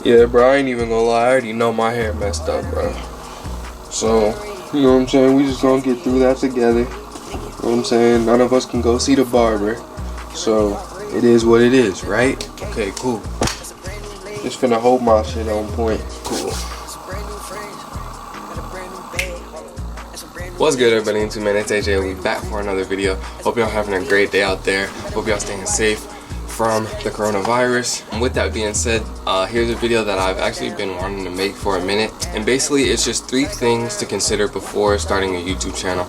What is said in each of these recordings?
Yeah, bro, I ain't even gonna lie. I already know my hair messed up, bro. So, you know what I'm saying? We just gonna get through that together. You know what I'm saying? None of us can go see the barber. So, it is what it is, right? Okay, cool. Just finna hold my shit on point. Cool. What's good, everybody? In 2 minutes, AJ will be back for another video. Hope y'all having a great day out there. Hope y'all staying safe from the coronavirus. And with that being said, here's a video that I've actually been wanting to make for a minute. And basically, it's just 3 things to consider before starting a YouTube channel.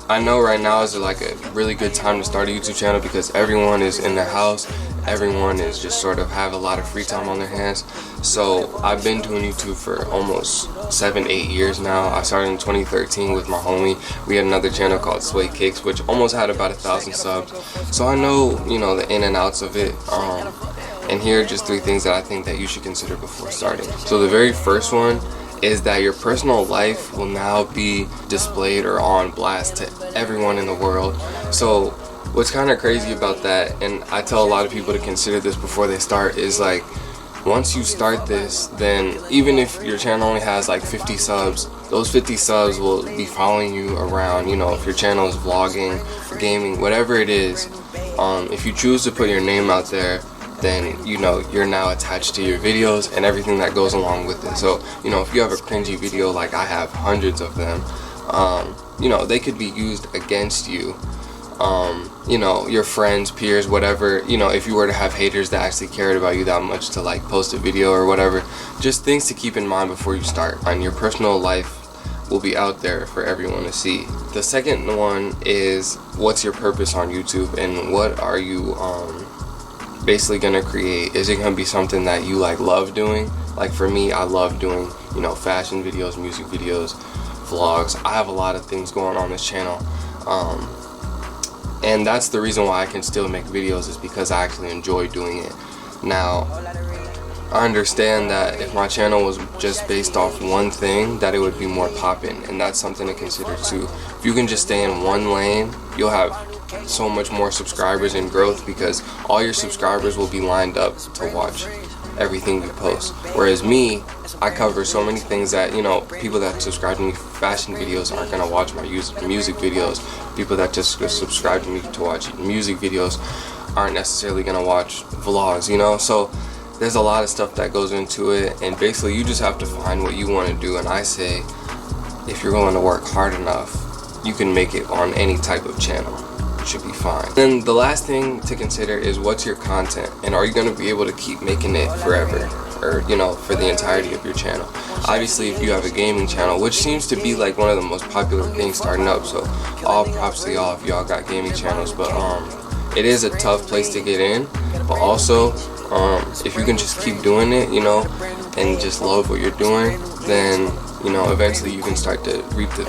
I know right now is like a really good time to start a YouTube channel because everyone is in their house. Everyone is just sort of have a lot of free time on their hands. So I've been doing YouTube for almost 7-8 years now. I started in 2013 with my homie. We had another channel called Sway Cakes, which almost had about 1,000 subs. So I know, you know, the in and outs of it. And here are just 3 things that I think that you should consider before starting. So the very first one is that your personal life will now be displayed or on blast to everyone in the world. So what's kind of crazy about that, and I tell a lot of people to consider this before they start, is like once you start this, then even if your channel only has like 50 subs, those 50 subs will be following you around. You know, if your channel is vlogging, gaming, whatever it is, if you choose to put your name out there, then you know you're now attached to your videos and everything that goes along with it. So you know, if you have a cringy video, like I have hundreds of them, you know, they could be used against you. You know, your friends, peers, whatever, you know, if you were to have haters that actually cared about you that much to like post a video or whatever, just things to keep in mind before you start. And your personal life will be out there for everyone to see. The second one is, what's your purpose on YouTube and what are you basically gonna create? Is it gonna be something that you like love doing? Like for me, I love doing, you know, fashion videos, music videos, vlogs. I have a lot of things going on this channel, and that's the reason why I can still make videos, is because I actually enjoy doing it. Now I understand that if my channel was just based off one thing, that it would be more poppin', and that's something to consider too. If you can just stay in one lane, you'll have so much more subscribers and growth, because all your subscribers will be lined up to watch everything you post. Whereas me, I cover so many things that, you know, people that subscribe to me for fashion videos aren't gonna watch my music videos. People that just subscribe to me to watch music videos aren't necessarily gonna watch vlogs, you know. So there's a lot of stuff that goes into it, and basically you just have to find what you want to do. And I say, if you're willing to work hard enough, you can make it on any type of channel. Should be fine. Then the last thing to consider is, what's your content, and are you going to be able to keep making it forever, or you know, for the entirety of your channel? Obviously, if you have a gaming channel, which seems to be like one of the most popular things starting up, so all props to y'all if y'all got gaming channels. But it is a tough place to get in, but also if you can just keep doing it, you know, and just love what you're doing, then you know, eventually you can start to reap the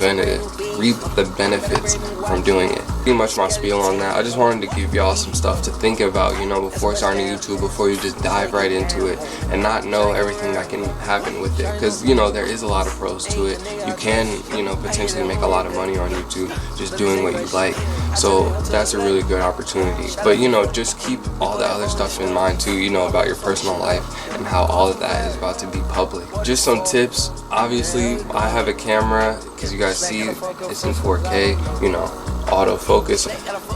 benefits from doing it. Pretty much my spiel on that. I just wanted to give y'all some stuff to think about, you know, before starting YouTube, before you just dive right into it and not know everything that can happen with it. Because, you know, there is a lot of pros to it. You can, you know, potentially make a lot of money on YouTube just doing what you like. So that's a really good opportunity. But, you know, just keep all the other stuff in mind too, you know, about your personal life and how all of that is about to be public. Just some tips. Obviously, I have a camera, because you guys see it's in 4K, you know, autofocus.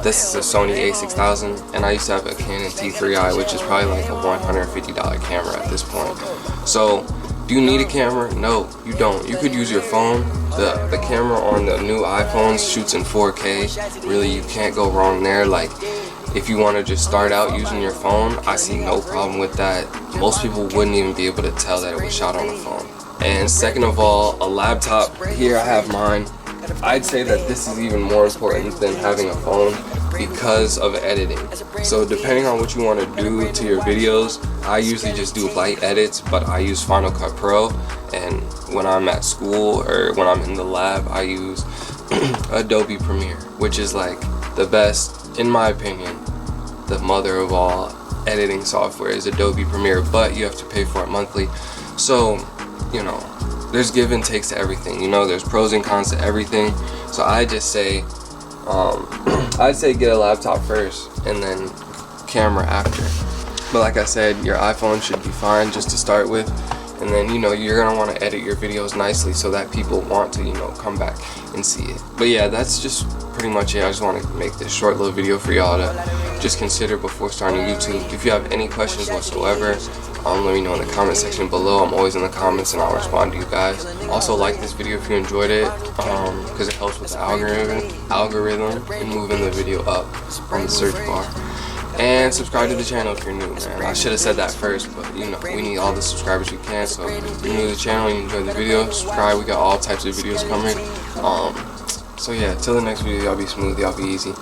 This is a Sony a6000, and I used to have a Canon T3i, which is probably like a $150 camera at this point. So do you need a camera? No, you don't. You could use your phone. The camera on the new iPhones shoots in 4K. Really, you can't go wrong there. Like, if you want to just start out using your phone, I see no problem with that. Most people wouldn't even be able to tell that it was shot on a phone. And second of all, a laptop. Here I have mine. I'd say that this is even more important than having a phone because of editing. So depending on what you want to do to your videos, I usually just do light edits, but I use Final Cut Pro. And when I'm at school or when I'm in the lab, I use Adobe Premiere, which is like the best, in my opinion. The mother of all editing software is Adobe Premiere, but you have to pay for it monthly. So, you know, there's give and takes to everything, you know, there's pros and cons to everything. So I just say, I'd say get a laptop first and then camera after. But like I said, your iPhone should be fine just to start with. and then you're gonna want to edit your videos nicely so that people want to come back and see it. But yeah, that's just pretty much it. I just want to make this short little video for y'all to just consider before starting YouTube. If you have any questions whatsoever, let me know in the comment section below. I'm always in the comments and I'll respond to you guys. Also, like this video if you enjoyed it, because it helps with the algorithm and moving the video up on the search bar. And subscribe to the channel if you're new, man. I should have said that first, but we need all the subscribers we can. So if you're new to the channel, you enjoy the video, subscribe. We got all types of videos coming. So yeah, till the next video, y'all be smooth, y'all be easy.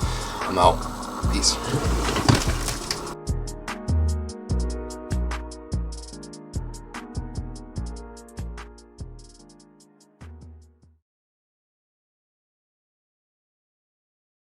I'm out. Peace.